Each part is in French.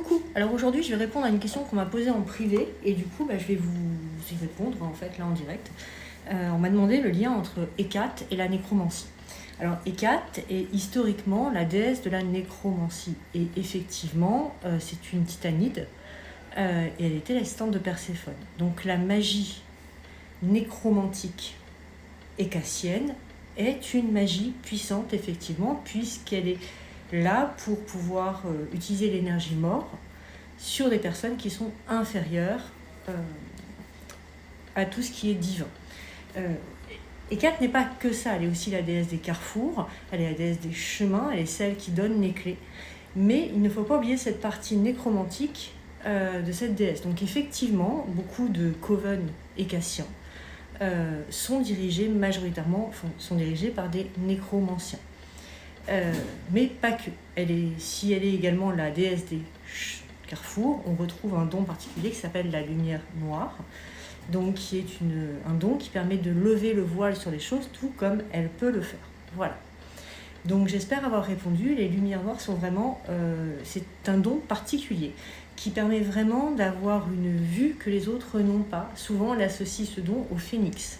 coucou. Alors aujourd'hui, je vais répondre à une question qu'on m'a posée en privé et du coup, je vais vous y répondre en fait là en direct. On m'a demandé le lien entre Hécate et la nécromancie. Alors Hécate est historiquement la déesse de la nécromancie et effectivement, c'est une titanide et elle était l'assistante de Perséphone. Donc la magie nécromantique hécatienne est une magie puissante effectivement puisqu'elle est là pour pouvoir utiliser l'énergie mort sur des personnes qui sont inférieures à tout ce qui est divin. Hécate n'est pas que ça, elle est aussi la déesse des carrefours, elle est la déesse des chemins, elle est celle qui donne les clés. Mais il ne faut pas oublier cette partie nécromantique de cette déesse. Donc effectivement, beaucoup de coven hécatiens sont dirigés par des nécromanciens. Mais pas que. Si elle est également la déesse des carrefours, on retrouve un don particulier qui s'appelle la lumière noire, donc qui est un don qui permet de lever le voile sur les choses, tout comme elle peut le faire. Voilà. Donc j'espère avoir répondu. Les lumières noires sont vraiment, c'est un don particulier qui permet vraiment d'avoir une vue que les autres n'ont pas. Souvent, on associe ce don au phénix.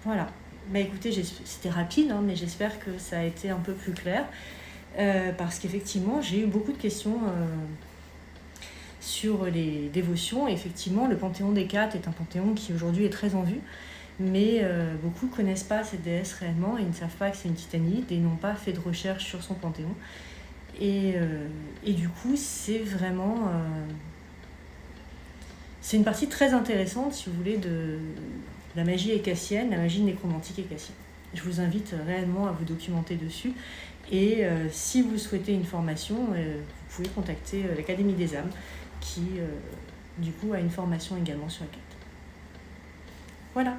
Voilà. Écoutez, c'était rapide, mais j'espère que ça a été un peu plus clair. Parce qu'effectivement, j'ai eu beaucoup de questions sur les dévotions. Et effectivement, le panthéon d'Hécate est un panthéon qui aujourd'hui est très en vue. Mais beaucoup ne connaissent pas cette déesse réellement. Ils ne savent pas que c'est une titanide et n'ont pas fait de recherche sur son panthéon. Et du coup, c'est vraiment... c'est une partie très intéressante, si vous voulez, de la magie hécatienne, la magie nécromantique hécatienne. Je vous invite réellement à vous documenter dessus. Et si vous souhaitez une formation, vous pouvez contacter l'Académie des âmes, qui, du coup, a une formation également sur Hécate. Voilà.